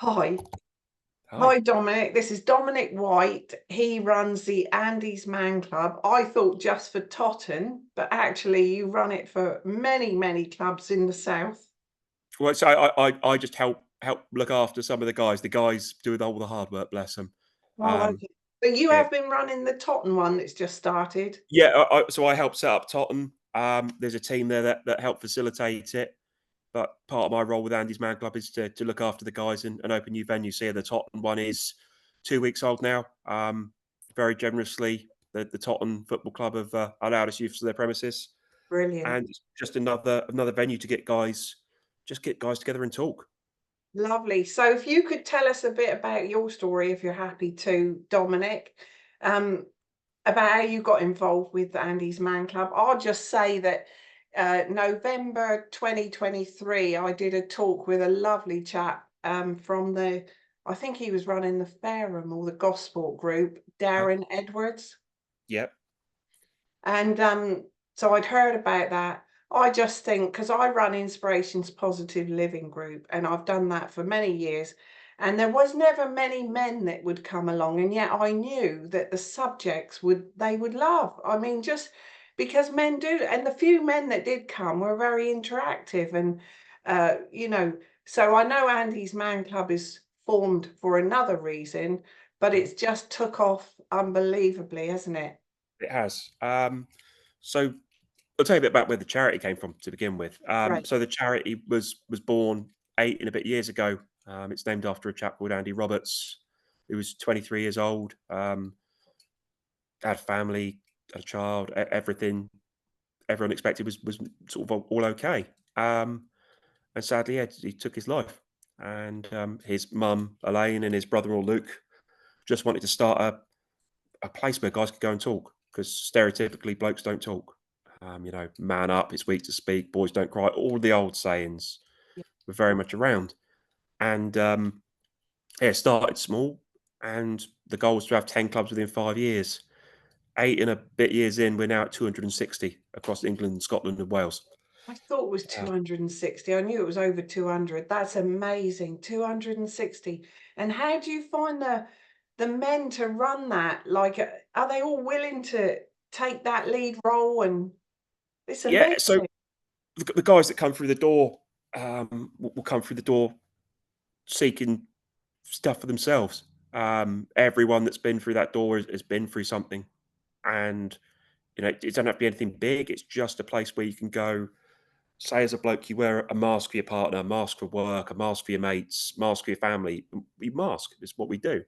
Hi. Hi. Hi, Dominic. This is Dominic White. He runs the Andy's Man Club. I thought just for Totton, but actually you run it for many, many clubs in the south. Well, so I just help look after some of the guys. The guys do all the hard work, bless them. Oh, Um, okay. But you yeah, have been running the Totton one that's just started. yeah. So I help set up Totton. There's a team there that help facilitate it. But part of my role with Andy's Man Club is to look after the guys and open new venues. So yeah, the Totton one is 2 weeks old now. Very generously, the Totton Football Club have allowed us use their premises, Brilliant. and it's just another venue to get guys together and talk. Lovely. So if you could tell us a bit about your story, if you're happy to, Dominic, um, about how you got involved with Andy's Man Club. I'll just say that November 2023, I did a talk with a lovely chap from I think he was running the Fairham or the Gosport group, Okay. Darren Edwards. Yep. And so I'd heard about that. I just think, because I run Inspirations Positive Living Group, and I've done that for many years, and there was never many men that would come along, and yet I knew that the subjects they would love. I mean, just because men do, and the few men that did come were very interactive, and you know, so I know Andy's Man Club is formed for another reason, but Mhm. it's just took off unbelievably, hasn't it? It has. So I'll tell you a bit about where the charity came from to begin with. Right. So the charity was born 8 and a bit years ago. It's named after a chap called Andy Roberts, who was 23 years old, had a family, had a child, everything everyone expected was sort of all okay. And sadly, yeah, he took his life. And his mum, Elaine, and his brother-in-law, Luke, just wanted to start a place where guys could go and talk because stereotypically blokes don't talk. Man up, it's weak to speak, boys don't cry. All the old sayings Yeah. were very much around. And yeah, it started small, and the goal was to have 10 clubs within 5 years. 8 and a bit years in, we're now at 260 across England, Scotland, and Wales. I thought it was Uh, 260. I knew it was over 200. That's amazing. 260. And how do you find the men to run that? Like, are they all willing to take that lead role? And it's yeah, so amazing. the guys that come through the door will come through the door seeking stuff for themselves. Everyone that's been through that door has been through something, and it doesn't have to be anything big. It's just a place where you can go. Say, as a bloke, you wear a mask for your partner, a mask for work, a mask for your mates, mask for your family. We mask. It's what we do.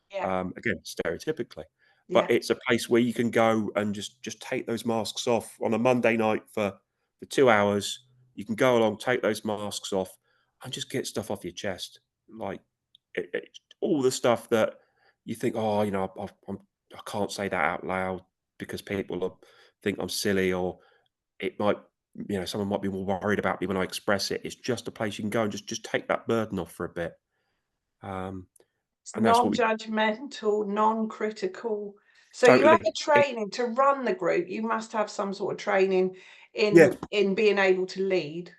Yeah. Again, stereotypically, but Yeah. it's a place where you can go and just take those masks off on a Monday night for 2 hours. You can go along, take those masks off, and just get stuff off your chest, like all the stuff that you think, oh, I can't say that out loud because people will think I'm silly, or it might, someone might be more worried about me when I express it. It's just a place you can go and just take that burden off for a bit. Um, It's and that's what we non-judgmental, non-critical. So you have totally. a training to run the group. You must have some sort of training Yeah. in being able to lead.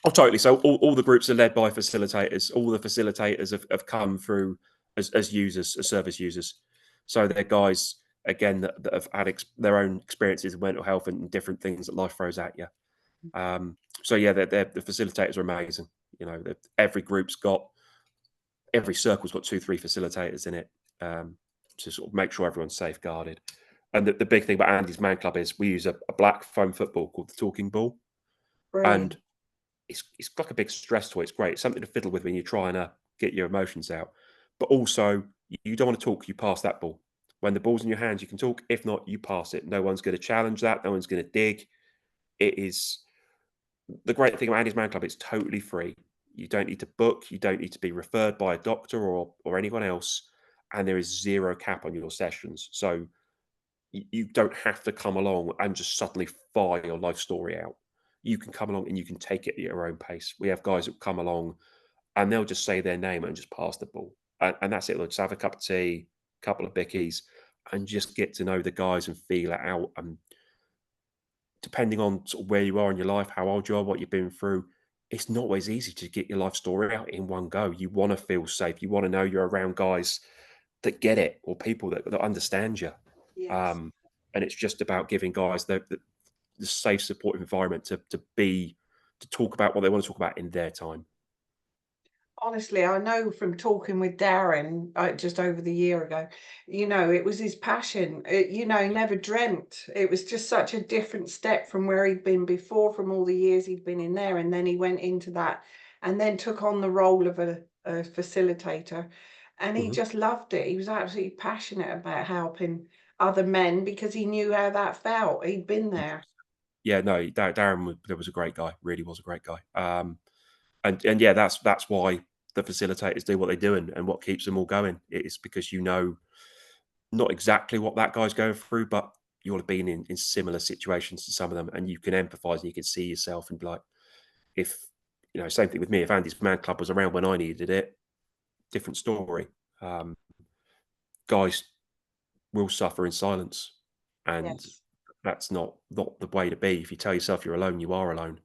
Oh, totally. So all the groups are led by facilitators. All the facilitators have come through as users, as service users. So they're guys, again, that have had their own experiences of mental health and different things that life throws at you. So yeah, the facilitators are amazing. Every group's got, every circle's got 2, 3 facilitators in it, to sort of make sure everyone's safeguarded. And the big thing about Andy's Man Club is we use a black foam football called the talking ball. And Brilliant. it's like a big stress toy. It's great. It's something to fiddle with when you're trying to get your emotions out. But also, you don't want to talk, you pass that ball. When the ball's in your hands, you can talk. If not, you pass it. No one's going to challenge that. No one's going to dig. It is the great thing about Andy's Man Club. It's totally free. You don't need to book. You don't need to be referred by a doctor or anyone else. And there is zero cap on your sessions. So you don't have to come along and just suddenly fire your life story out. You can come along and you can take it at your own pace. We have guys that come along and they'll just say their name and just pass the ball. And that's it. They'll just have a cup of tea, a couple of bickies, and just get to know the guys and feel it out. And depending on sort of where you are in your life, how old you are, what you've been through, it's not always easy to get your life story out in one go. You want to feel safe. You want to know you're around guys that get it, or people that understand you. Yes. Um, and it's just about giving guys the safe, supportive environment to talk about what they want to talk about in their time. Honestly, I know from talking with Darren, just over the year ago, it was his passion. He never dreamt. It was just such a different step from where he'd been before, from all the years he'd been in there. And then he went into that and then took on the role of a facilitator. And he Mhm. just loved it. He was absolutely passionate about helping other men because he knew how that felt. He'd been there. Yeah, no, Darren was a great guy. Really was a great guy. And yeah, that's why the facilitators do what they do, and what keeps them all going. It's because not exactly what that guy's going through, but you'll have been in similar situations to some of them, and you can empathise and you can see yourself and be like, if same thing with me. If Andy's Man Club was around when I needed it, different story. Um, Guys will suffer in silence, and Yes. that's not the way to be. If you tell yourself you're alone, you are alone.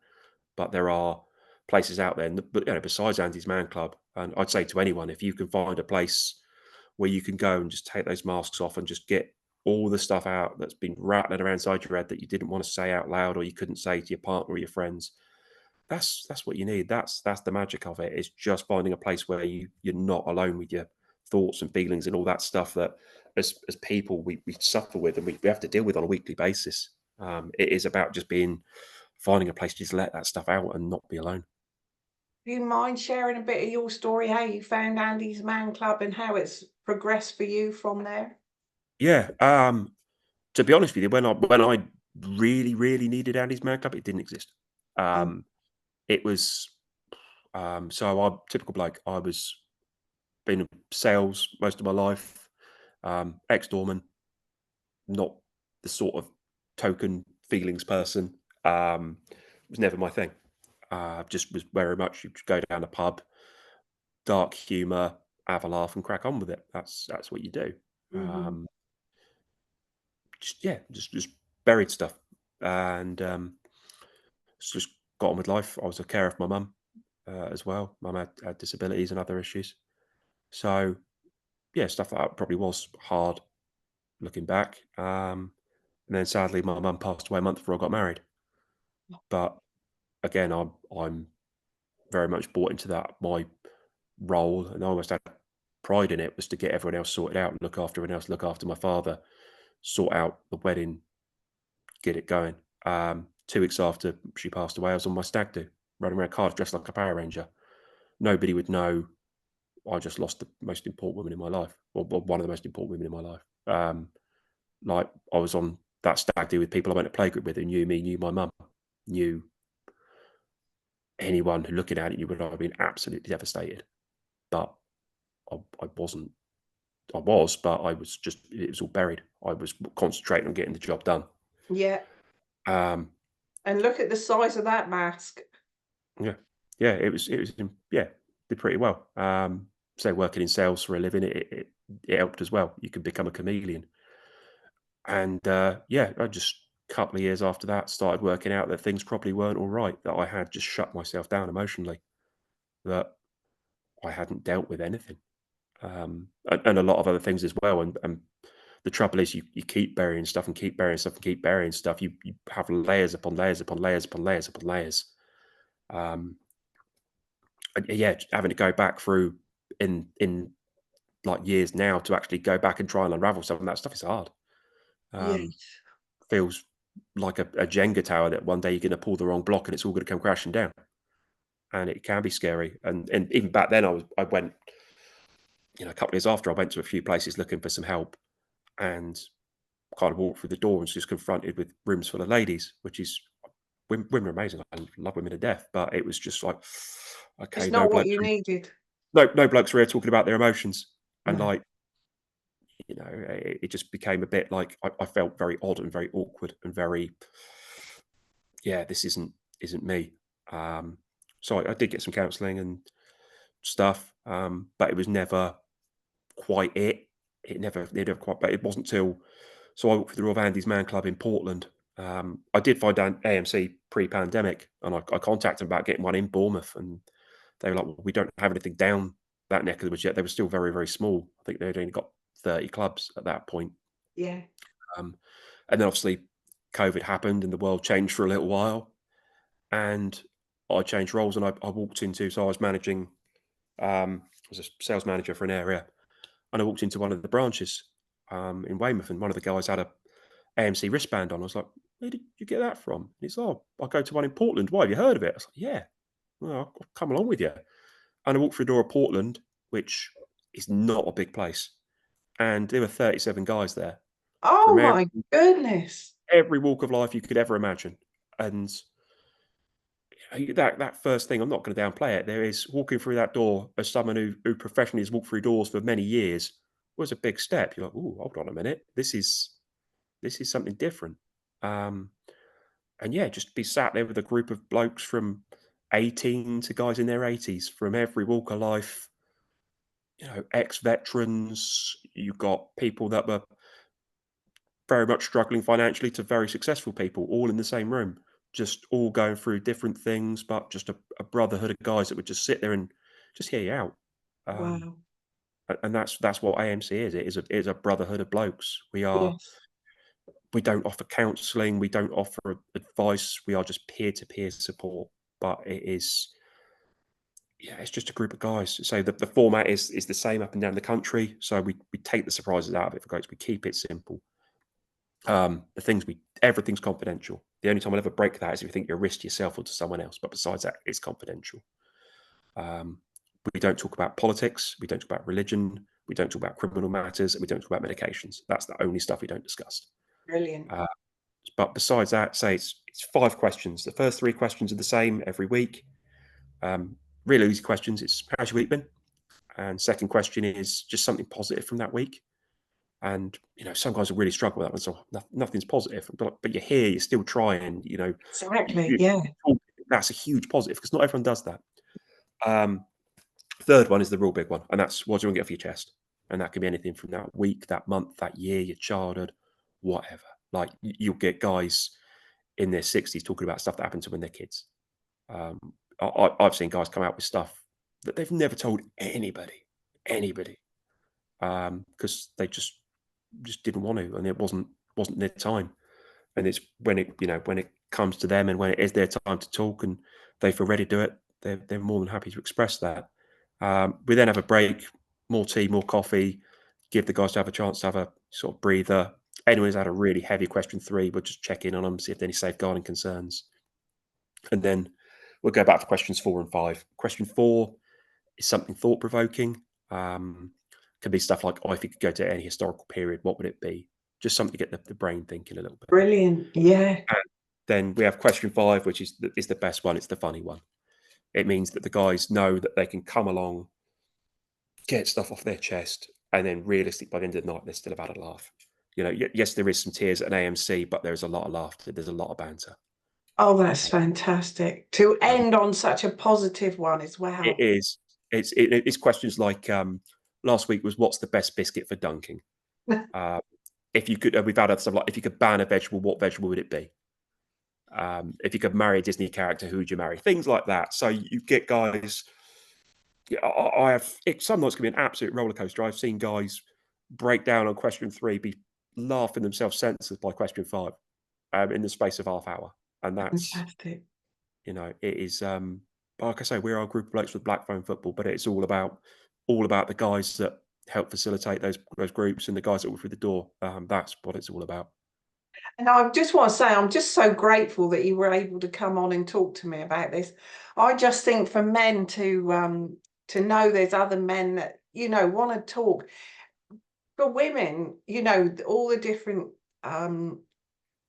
But there are places out there, but besides Andy's Man Club, and I'd say to anyone, if you can find a place where you can go and just take those masks off and just get all the stuff out that's been rattling around inside your head that you didn't want to say out loud, or you couldn't say to your partner or your friends, that's what you need. That's the magic of it. It's just finding a place where you're not alone with your thoughts and feelings and all that stuff that as people we suffer with, and we have to deal with on a weekly basis. It is about just finding a place to just let that stuff out and not be alone. Do you mind sharing a bit of your story, how you found Andy's Man Club and how it's progressed for you from there? Yeah. To be honest with you, when I really, really needed Andy's Man Club, it didn't exist. Mm, Um, it was so I'm typical bloke. I was been in sales most of my life, ex-doorman, not the sort of token feelings person. It was never my thing. Just was very much you go down a pub, dark humour, have a laugh, and crack on with it. That's what you do. mhm. Just buried stuff, and just got on with life. I was a carer for my mum as well. Mum had disabilities and other issues, so yeah, stuff like that probably was hard looking back. And then sadly, my mum passed away a month before I got married. But again, I'm very much bought into that. My role, and I almost had pride in it, was to get everyone else sorted out, look after everyone else, look after my father, sort out the wedding, get it going. 2 weeks after she passed away, I was on my stag do, running around Cardiff dressed like a Power Ranger. Nobody would know I just lost the most important woman in my life, or one of the most important women in my life. Like I was on that stag do with people I went to playgroup with who knew me, knew my mum, knew anyone who looking at it, you would have been absolutely devastated. But I wasn't. I was, but I was just. It was all buried. I was concentrating on getting the job done. Yeah, Um, and look at the size of that mask. yeah, yeah. It was. Yeah, did pretty well. So working in sales for a living, it helped as well. You can become a chameleon. And yeah, I just a couple of years after that started working out that things probably weren't all right. That I had just shut myself down emotionally. That I hadn't dealt with anything, and a lot of other things as well. And the trouble is, you keep burying stuff and keep burying stuff and keep burying stuff. You have layers upon layers upon layers upon layers upon layers. Um, and yeah, having to go back through in like years now to actually go back and try and unravel some of that stuff is hard. Um, Yes. Feels like a Jenga tower that one day you're going to pull the wrong block and it's all going to come crashing down, and it can be scary. And even back then, I went, a couple of years after, I went to a few places looking for some help, and kind of walked through the door and was just confronted with rooms full of ladies, which is women are amazing. I love women to death, but it was just like, It's okay, not what you needed. no blokes are here talking about their emotions, and No. like, it just became a bit like I felt very odd and very awkward and very, yeah, this isn't me. Um, so I did get some counselling and stuff, but it was never quite it. It never quite. But it wasn't till, so I worked for the Royal Andy's Man Club in Portland, I did find out AMC pre-pandemic, and I contacted them about getting one in Bournemouth, and they were like, well, "We don't have anything down that neck of the woods yet." They were still very, very small. I think they'd only got 30 clubs at that point. Yeah. Um, and then obviously COVID happened and the world changed for a little while, and I changed roles, and I walked into, so I was managing, I was a sales manager for an area, and I walked into one of the branches in Weymouth, and one of the guys had a AMC wristband on. I was like, "Where did you get that from?" And he's, "Oh, I go to one in Portland. Why, have you heard of it?" I was like, "Yeah, well, I'll come along with you." And I walked through the door of Portland, which is not a big place, and there were 37 guys there Oh from my goodness. every walk of life you could ever imagine. And that first thing, I'm not going to downplay it. There is walking through that door as someone who professionally has walked through doors for many years was a big step. You're like, "Oh, hold on a minute, this is something different." Um, and yeah, just be sat there with a group of blokes from 18 to guys in their 80s from every walk of life. Ex-veterans. You've got people that were very much struggling financially to very successful people, all in the same room, just all going through different things, but just a brotherhood of guys that would just sit there and just hear you out. Um, Wow. and that's what AMC is. It is a brotherhood of blokes. Yes. We don't offer counselling, we don't offer advice. We are just peer to peer support. But it is, yeah, it's just a group of guys. So the format is the same up and down the country. So we take the surprises out of it for guys. We keep it simple. Everything's confidential. The only time I'll ever break that is if you think you're a risk to yourself or to someone else. But besides that, it's confidential. Um, we don't talk about politics. We don't talk about religion. We don't talk about criminal matters. And we don't talk about medications. That's the only stuff we don't discuss. Brilliant. Uh, but besides that, say it's 5 questions. The first 3 questions are the same every week. Um, Really easy questions. It's how's your week been? And second question is just something positive from that week. And some guys will really struggle with that one. So nothing's positive, but you're here, you're still trying. Exactly. You, Yeah. that's a huge positive because not everyone does that. Third one is the real big one, and that's what do you want to get off your chest, and that can be anything from that week, that month, that year, your childhood, whatever. Like you'll get guys in their 60s talking about stuff that happened to when they're kids. I've seen guys come out with stuff that they've never told anybody, because they just didn't want to, and it wasn't their time. And it's when it comes to them, and when it is their time to talk, and they feel ready to do it, they're more than happy to express that. We then have a break, more tea, more coffee, give the guys to have a chance to have a sort of breather. Anyone who's had a really heavy question 3, we'll just check in on them, see if there's any safeguarding concerns, and then we'll go back for questions 4 and 5. Question 4 is something thought provoking. Can be stuff like, if you could go to any historical period, what would it be? Just something to get the brain thinking a little bit. Brilliant. Yeah. And then we have question 5, which is the best one. It's the funny one. It means that the guys know that they can come along, get stuff off their chest, and then realistic by the end of the night, they still have had a laugh. Yes, there is some tears at an AMC, but there's a lot of laughter. There's a lot of banter. Oh, that's fantastic. To Um, end on such a positive one as it well. is. It's questions like last week was what's the best biscuit for dunking? Uh, if you could, we've had other stuff like if you could ban a vegetable, what vegetable would it be? If you could marry a Disney character, who would you marry? Things like that. So you get guys. Yeah, I have. Some nights can be an absolute roller coaster. I've seen guys break down on question 3, be laughing themselves senseless by question 5, in the space of half hour, and that's Fantastic. it is. Like I say, we're our group of blokes with black phone football, but it's all about the guys that help facilitate those groups and the guys that walk through the door. That's what it's all about. And I just want to say, I'm just so grateful that you were able to come on and talk to me about this. I just think for men to know there's other men that, want to talk. For women, all the different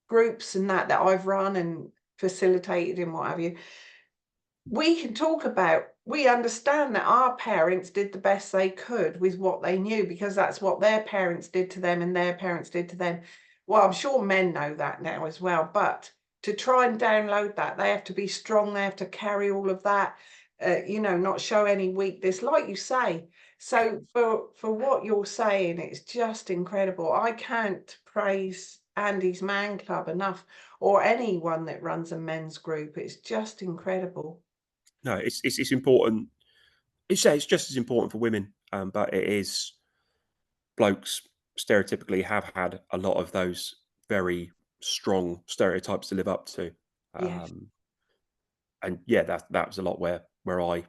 groups and that I've run and facilitated and what have you, we can talk about, we understand that our parents did the best they could with what they knew because that's what their parents did to them and their parents did to them. Well, I'm sure men know that now as well, but to try and download that, they have to be strong, they have to carry all of that, not show any weakness, like you say. So for what you're saying, it's just incredible. I can't praise Andy's Man Club enough, or anyone that runs a men's group. It's just incredible. No, it's important. It's just as important for women, but it is blokes stereotypically have had a lot of those very strong stereotypes to live up to. Yes. Um, and yeah, that was a lot where I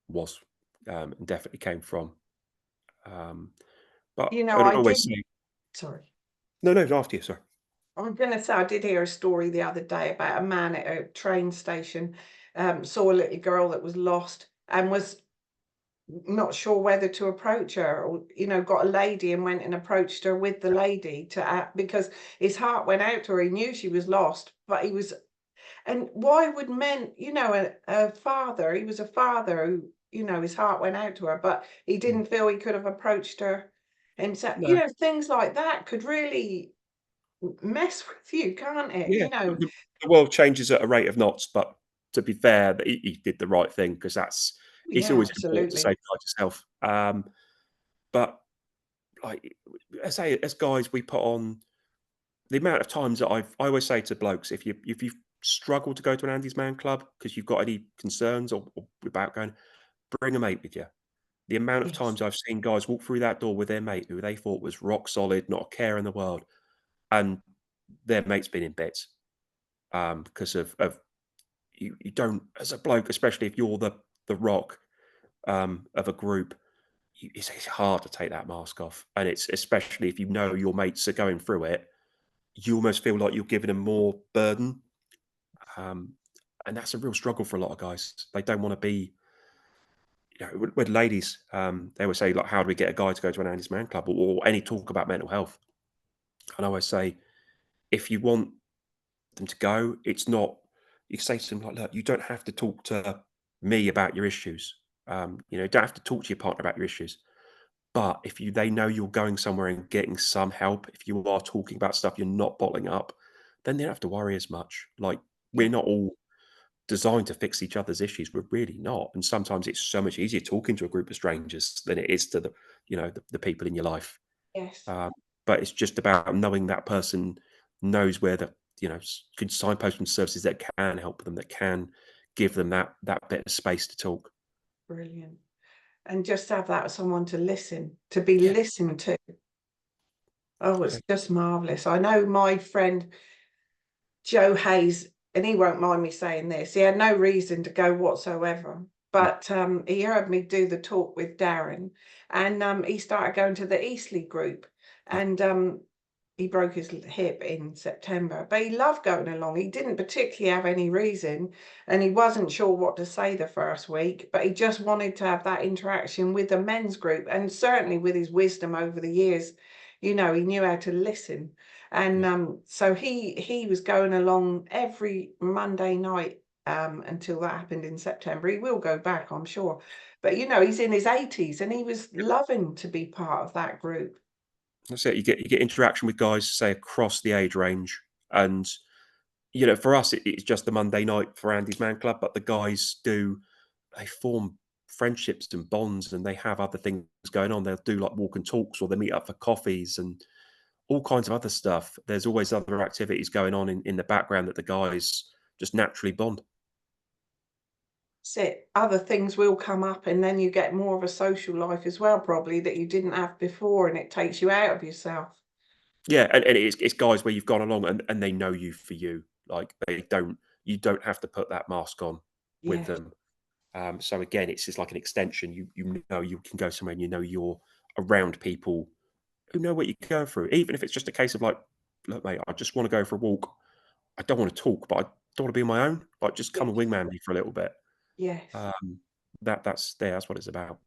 was, and definitely came from. Um, but You know, I'd I did. always say, Sorry. no, after you, sorry. I'm going to say I did hear a story the other day about a man at a train station saw a little girl that was lost and was not sure whether to approach her, or got a lady and went and approached her with the lady because his heart went out to her. He knew she was lost, but he was. And why would men, a father, he was a father who, his heart went out to her, but he Mm. didn't feel he could have approached her himself. No, Things like that could really mess with you, can't it? yeah, the world changes at a rate of knots, but to be fair, that he did the right thing because it's Yeah, always important to absolutely. safeguard yourself. But like I say, as guys, we put on the amount of times that I always say to blokes, if you struggle to go to an Andy's Man Club because you've got any concerns or about going, bring a mate with you. The amount of Yes, times I've seen guys walk through that door with their mate who they thought was rock solid, not a care in the world, and their mate's been in bits, because of you don't, as a bloke, especially if you're the rock, of a group, it's hard to take that mask off, and it's especially if you know your mates are going through it, you almost feel like you're giving them more burden, um, and that's a real struggle for a lot of guys. They don't want to be, with ladies, they always say like, "How do we get a guy to go to an Andy's Man Club?" Or any talk about mental health, and I always say, if you want them to go, it's not. You say to them like, "Look, you don't have to talk to me about your issues. You don't have to talk to your partner about your issues. But if they know you're going somewhere and getting some help, if you are talking about stuff you're not bottling up, then they don't have to worry as much. Like, we're yeah, not all designed to fix each other's issues. We're really not. And sometimes it's so much easier talking to a group of strangers than it is to the people in your life. yes, Um, but it's just about knowing that person knows where could signpost services that can help them, that can give them that bit of space to talk. brilliant. And just have that someone to listen, to be Yeah. listened to. Oh, it's Okay. just marvelous. I know my friend Joe Hayes, and he won't mind me saying this, he had no reason to go whatsoever, Mm. but he heard me do the talk with Darren, and he started going to the Eastleigh group, Yeah. and he broke his hip in September, but he loved going along. He didn't particularly have any reason, and he wasn't sure what to say the first week, but he just wanted to have that interaction with the men's group, and certainly with his wisdom over the years, he knew how to listen. And Yeah. so he was going along every Monday night until that happened in September. He will go back, I'm sure. But he's in his 80s and he was loving to be part of that group. That's it. You get interaction with guys, say, across the age range, and for us, it's just the Monday night for Andy's Man Club, but the guys they form friendships and bonds, and they have other things going on. They'll do like walk and talks, or they meet up for coffees and all kinds of other stuff. There's always other activities going on in the background that the guys just naturally bond. That's it. Other things will come up and then you get more of a social life as well, probably that you didn't have before, and it takes you out of yourself. Yeah, and it's guys where you've gone along and they know you for you. Like, you don't have to put that mask on with Yes, them. So again, it's just like an extension. You know you can go somewhere and you know you're around people who know what you're going through. Even if it's just a case of like, look, mate, I just want to go for a walk. I don't want to talk, but I don't want to be on my own. Like, just come and yes, wingman me for a little bit. yes. Um, that's what it's about.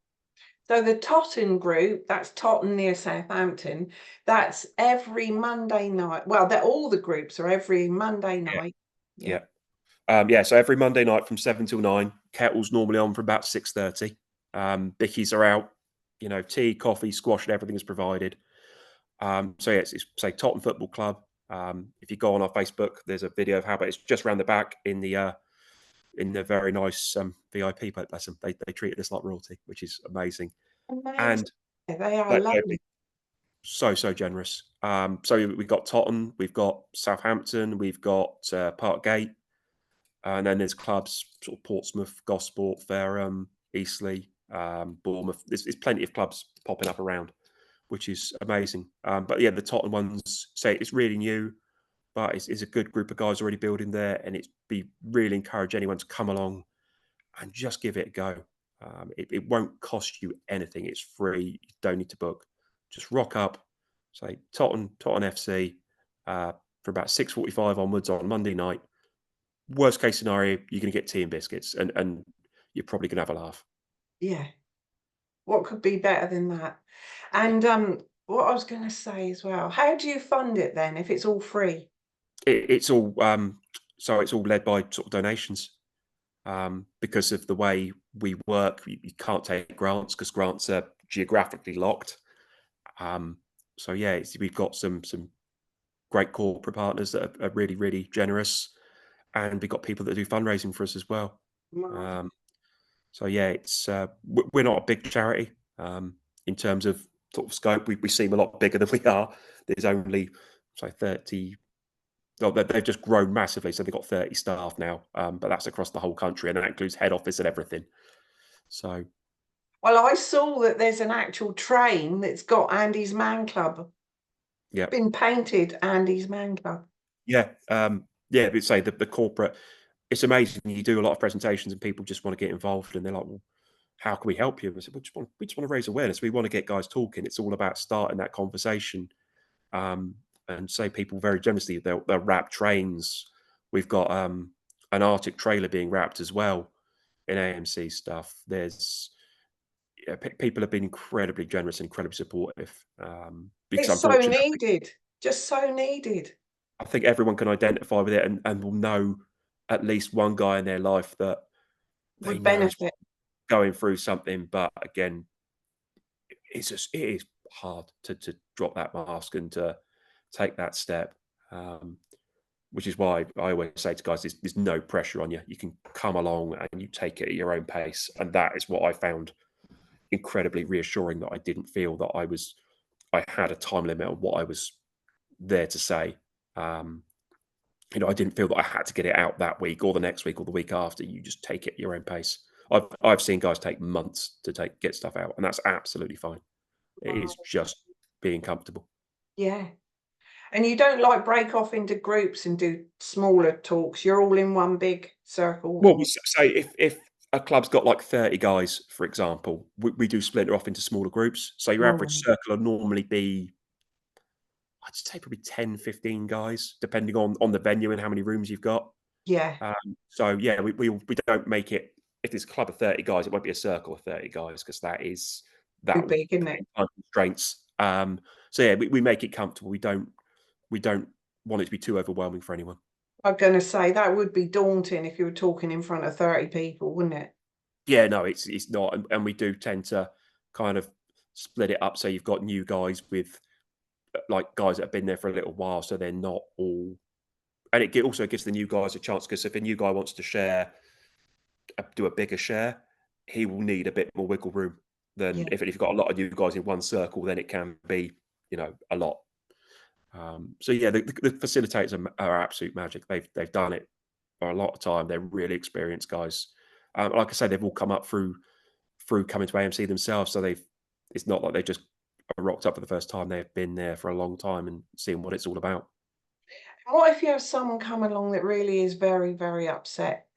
So the Totton group, that's Totton near Southampton, that's every Monday night. Well, they're all the groups are every Monday Yeah, night. Yeah. yeah. Yeah, so every Monday night from 7 till 9, kettle's normally on for about 6:30. Bickies are out, tea, coffee, squash, and everything is provided. So yeah, it's say Tottenham Football Club. If you go on our Facebook, there's a video of how, but it's just around the back in the very nice VIP. But bless them, they treated us like royalty, which is amazing. Amazing. And Yeah, they are like, lovely. so generous. So we've got Totton, we've got Southampton, we've got Parkgate, and then there's clubs sort of Portsmouth, Gosport, Fareham, Eastleigh, Bournemouth. There's plenty of clubs popping up around, which is amazing. But yeah, the Totton ones say it's really new, but it's a good group of guys already building there, and it's be really encourage anyone to come along and just give it a go. It won't cost you anything. It's free. You don't need to book. Just rock up, say Totton FC for about 6:45 onwards on Monday night. Worst case scenario, you're going to get tea and biscuits, and you're probably going to have a laugh. Yeah. What could be better than that? And what I was going to say as well, how do you fund it then if it's all free? It's all so it's all led by sort of donations. Because of the way we work, you can't take grants because grants are geographically locked. So yeah, we've got some great corporate partners that are really generous, and we've got people that do fundraising for us as well. Marvellous. So yeah, it's we're not a big charity in terms of sort of scope. We seem a lot bigger than we are. There's only 30. Oh, they've just grown massively, so they've got 30 staff now, but that's across the whole country, and that includes head office and everything. So, Well, I saw that there's an actual train that's got Andy's Man Club, yeah, been painted Andy's Man Club. yeah, yeah. But say the corporate, it's amazing. You do a lot of presentations, and people just want to get involved, and they're like, "Well, how can we help you?" And I said, "We just want to raise awareness. We want to get guys talking. It's all about starting that conversation." Um, and say people very generously, they'll wrap trains. We've got an Arctic trailer being wrapped as well in AMC stuff. There's people have been incredibly generous and incredibly supportive. Because It's so unfortunately, needed, just so needed. I think everyone can identify with it and will know at least one guy in their life that they Would know is benefit. going through something. But again, it is hard to drop that mask and to take that step. Which is why I always say to guys, there's no pressure on you. You can come along and you take it at your own pace. And that is what I found incredibly reassuring, that I didn't feel that I had a time limit on what I was there to say. I didn't feel that I had to get it out that week or the next week or the week after. You just take it at your own pace. I've seen guys take months to get stuff out, and that's absolutely fine. It is Wow. just being comfortable. Yeah. And you don't like break off into groups and do smaller talks. You're all in one big circle. Well, we say if a club's got like 30 guys, for example, we do splinter off into smaller groups. So your average Oh, circle will normally be, I'd say probably 10, 15 guys, depending on the venue and how many rooms you've got. yeah. So yeah, we don't make it, if there's a club of 30 guys, it won't be a circle of 30 guys because that Too will big, isn't put it? in time constraints. So yeah, we make it comfortable. We don't want it to be too overwhelming for anyone. I'm gonna say that would be daunting if you were talking in front of 30 people, wouldn't it? Yeah, no, it's not, and we do tend to kind of split it up so you've got new guys with like guys that have been there for a little while, so they're not all. And also gives the new guys a chance because if a new guy wants to do a bigger share, he will need a bit more wiggle room than Yeah. if you've got a lot of new guys in one circle. Then it can be, a lot. So yeah, the facilitators are absolute magic. They've done it for a lot of time. They're really experienced guys. Like I say, they've all come up through coming to AMC themselves. So it's not like they just rocked up for the first time. They've been there for a long time and seeing what it's all about. What if you have someone come along that really is very, very upset,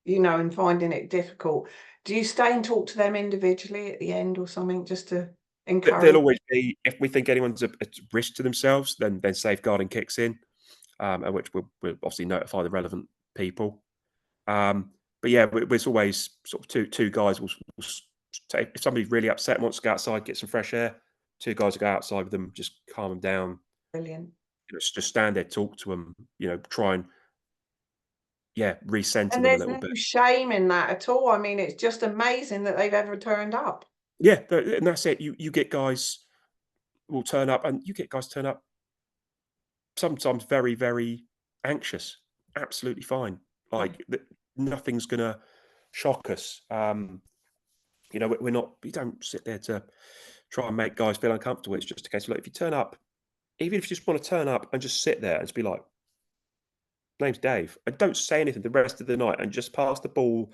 and finding it difficult? Do you stay and talk to them individually at the end or something just to There'll encourage? always be, if we think anyone's a risk to themselves, then safeguarding kicks in, at which we'll obviously notify the relevant people. But yeah, it's always sort of two guys will take, if somebody's really upset and wants to go outside, get some fresh air, two guys will go outside with them, just calm them down, Brilliant. just stand there, talk to them, try and, yeah, recenter And them a there's little no bit. shame in that at all. I mean, it's just amazing that they've ever turned up. Yeah, and that's it. You get guys will turn up, and you get guys turn up sometimes very, very anxious. Absolutely fine. Yeah. Like nothing's gonna shock us. We're not. We don't sit there to try and make guys feel uncomfortable. It's just a case of, look, if you turn up, even if you just want to turn up and just sit there and just be like, name's Dave, and don't say anything the rest of the night and just pass the ball,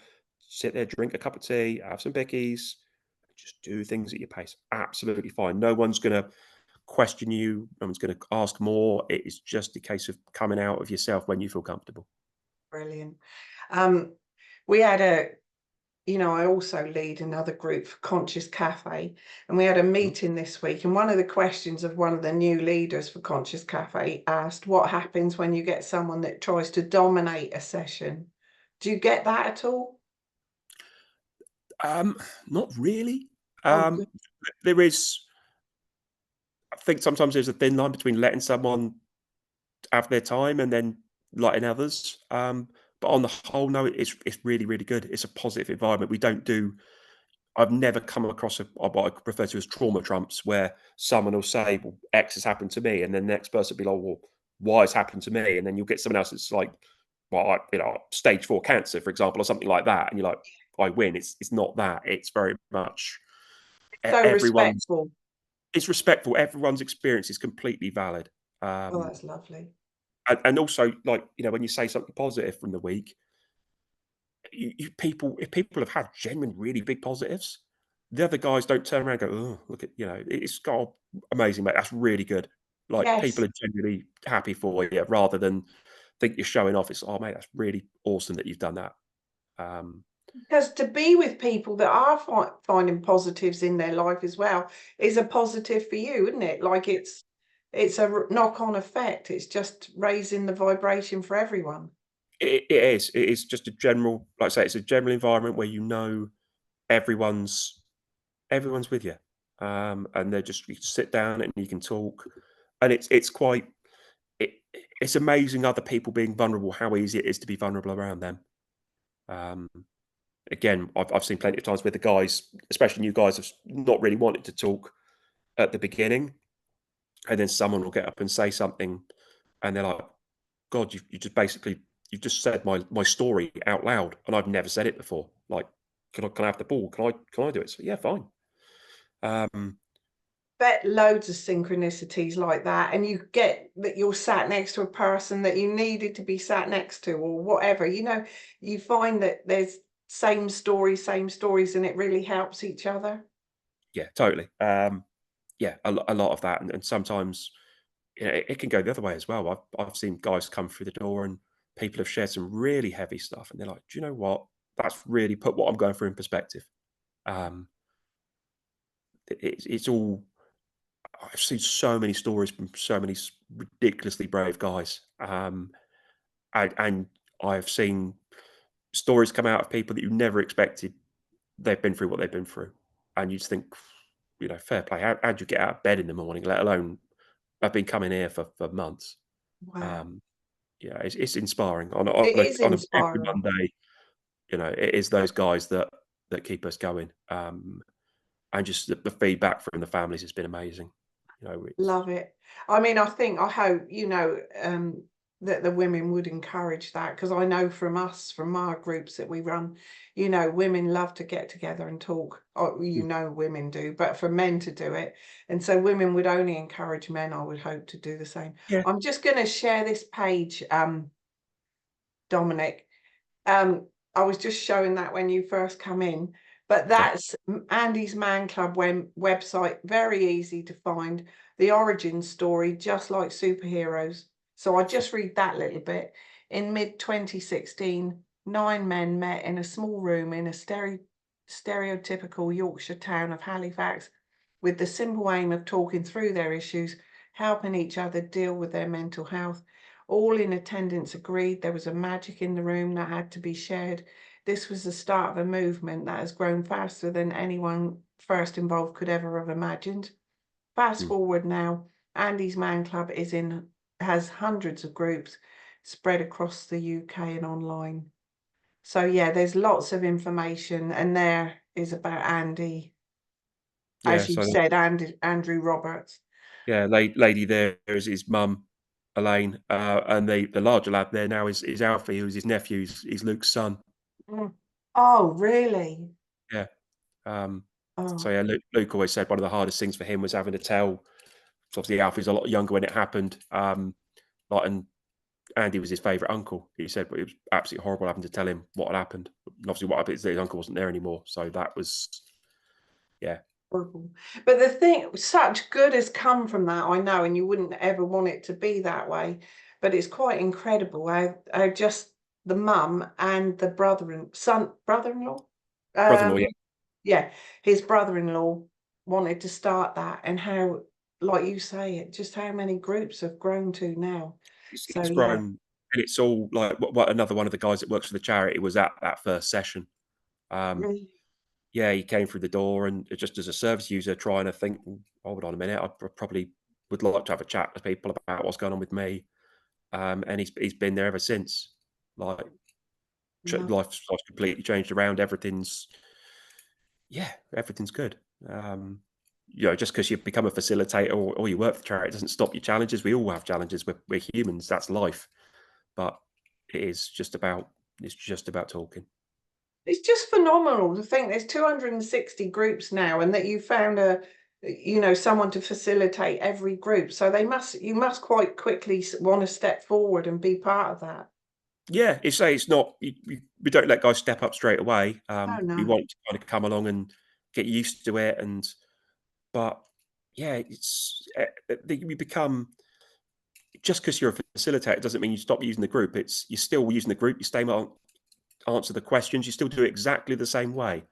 sit there, drink a cup of tea, have some bickies, just do things at your pace. Absolutely fine. No one's going to question you. No one's going to ask more. It is just a case of coming out of yourself when you feel comfortable. Brilliant. Um, we had I also lead another group for Conscious Cafe, and we had a Mhm. meeting this week. And one of the questions of one of the new leaders for Conscious Cafe asked, what happens when you get someone that tries to dominate a session? Do you get that at all? Um, Not really. Oh, Um, good. there is, I think sometimes there's a thin line between letting someone have their time and then letting others. But on the whole, no, it's really, really good. It's a positive environment. We don't do I've never come across what I refer to as trauma trumps, where someone will say, "Well, X has happened to me," and then the next person will be like, "Well, Y has happened to me," and then you'll get someone else that's like, "Well, stage 4 cancer, for example, or something like that," and you're like, "I win." It's not that. It's very much So everyone's. respectful. It's respectful. Everyone's experience is completely valid, Oh, that's lovely. and also, like, when you say something positive from the week, if people have had genuine, really big positives, the other guys don't turn around and go, "Oh, look at," it's got amazing, mate. That's really good. Like, people Yes, are genuinely happy for you rather than think you're showing off. It's, "Oh, mate, that's really awesome that you've done that." Um, because to be with people that are finding positives in their life as well is a positive for you, isn't it? Like it's a knock-on effect. It's just raising the vibration for everyone. it is. It is just a general, like I say, it's a general environment where everyone's everyone's with you, and they're just you can sit down and you can talk, and it's quite it, it's amazing other people being vulnerable, how easy it is to be vulnerable around them. Um, Again, I've seen plenty of times where the guys, especially new guys, have not really wanted to talk at the beginning, and then someone will get up and say something, and they're like, "God, you just basically you just said my story out loud, and I've never said it before. Like, can I have the ball? Can I do it?" So yeah, fine. Um, Bet loads of synchronicities like that, and you get that you're sat next to a person that you needed to be sat next to, or whatever. You find that there's same stories, and it really helps each other. yeah, totally. Yeah, a lot of that, and sometimes it can go the other way as well. I've seen guys come through the door and people have shared some really heavy stuff, and they're like, "Do you know what? That's really put what I'm going through in perspective." Um, it's all. I've seen so many stories from so many ridiculously brave guys, and I've seen stories come out of people that you never expected they've been through what they've been through, and you just think, fair play. How'd you get out of bed in the morning? Let alone I've been coming here for months. Wow. Um, Yeah, it's inspiring. It is On a every inspiring. Monday, it is those guys that keep us going. And just the feedback from the families has been amazing. It's Love it. I mean, I hope, that the women would encourage that, because I know from us, from our groups that we run, women love to get together and talk. Oh, mm, women do, but for men to do it. And so women would only encourage men, I would hope, to do the same. yeah, I'm just going to share this page, Dominic. Um, I was just showing that when you first come in, but yeah, that's Andy's Man Club website. Very easy to find the origin story, just like superheroes. So I just read that little bit. In mid 2016, 9 men met in a small room in a stereotypical Yorkshire town of Halifax, with the simple aim of talking through their issues, helping each other deal with their mental health. All in attendance agreed there was a magic in the room that had to be shared. This was the start of a movement that has grown faster than anyone first involved could ever have imagined. Fast mm, forward now, Andy's Man Club has hundreds of groups spread across the UK and online. So yeah, there's lots of information, and there is about Andy, yeah. as you So said, Andrew Roberts. lady there is his mum, Elaine, and the larger lad there now is Alfie, who's his nephew. He's Luke's son. Mm. Oh, really? Yeah. Um, Oh, So yeah, Luke always said one of the hardest things for him was having to tell. So obviously Alfie's a lot younger when it happened. Like, and Andy was his favourite uncle. He said, but it was absolutely horrible having to tell him what had happened. And obviously, what happened is that his uncle wasn't there anymore. So that was, yeah, horrible. But the thing, such good has come from that, I know, and you wouldn't ever want it to be that way. But it's quite incredible how just the mum and the brother-in-law, brother-in-law. Yeah, yeah, his brother-in-law wanted to start that, and how, like you say, it just how many groups have grown to now. So it's yeah, grown, and it's all like what another one of the guys that works for the charity was at that first session. Um, really, yeah, he came through the door and just as a service user, trying to think, "Oh, hold on a minute, I probably would like to have a chat with people about what's going on with me." And he's been there ever since. Like, love. life's completely changed around. Everything's good. Just because you become a facilitator or you work for charity doesn't stop your challenges. We all have challenges. We're humans. That's life. But it's just about talking. It's just phenomenal to think there's 260 groups now, and that you found someone to facilitate every group. So you must quite quickly want to step forward and be part of that. Yeah, it's not we don't let guys step up straight away. Oh We no, want to kind of come along and get used to it, but yeah, you become, just because you're a facilitator doesn't mean you stop using the group. You're still using the group. You stay on, answer the questions. You still do it exactly the same way.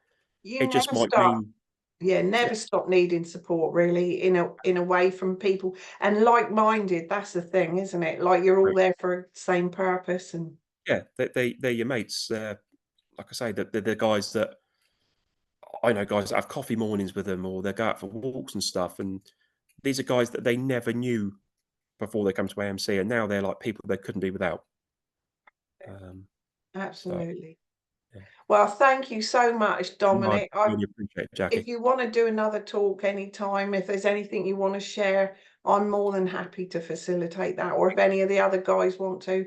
you It just never might stop. mean, Yeah, yeah, never stop needing support really in a way from people, and like-minded. That's the thing, isn't it? Like you're all right. there for the same purpose. And Yeah, they're your mates. Like I say, they're the guys that I know, guys that have coffee mornings with them, or they go out for walks and stuff. And these are guys that they never knew before they come to AMC, and now they're like people they couldn't be without. Um, so absolutely. yeah, Well, thank you so much, no, I Dominic. really appreciate it, If Jackie. you want to do another talk anytime, if there's anything you want to share, I'm more than happy to facilitate that. Or if any of the other guys want to,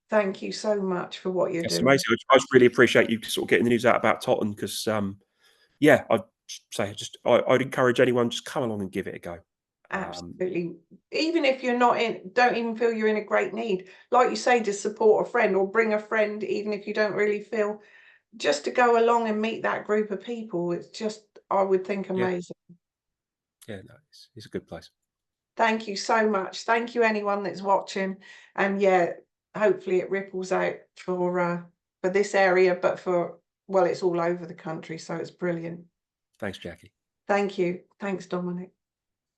thank you so much for what you're That's doing. amazing. I just really appreciate you sort of getting the news out about Totton because, yeah, I'd encourage anyone, just come along and give it a go. Um, Absolutely. Even if you're not in, don't even feel you're in a great need, like you say, to support a friend or bring a friend, even if you don't really feel, just to go along and meet that group of people. It's just, I would think, yeah, amazing. yeah, no, it's a good place. Thank you so much. Thank you, anyone that's watching. And yeah, hopefully it ripples out for this area, but well, it's all over the country, so it's brilliant. Thanks, Jackie. Thank you. Thanks, Dominic.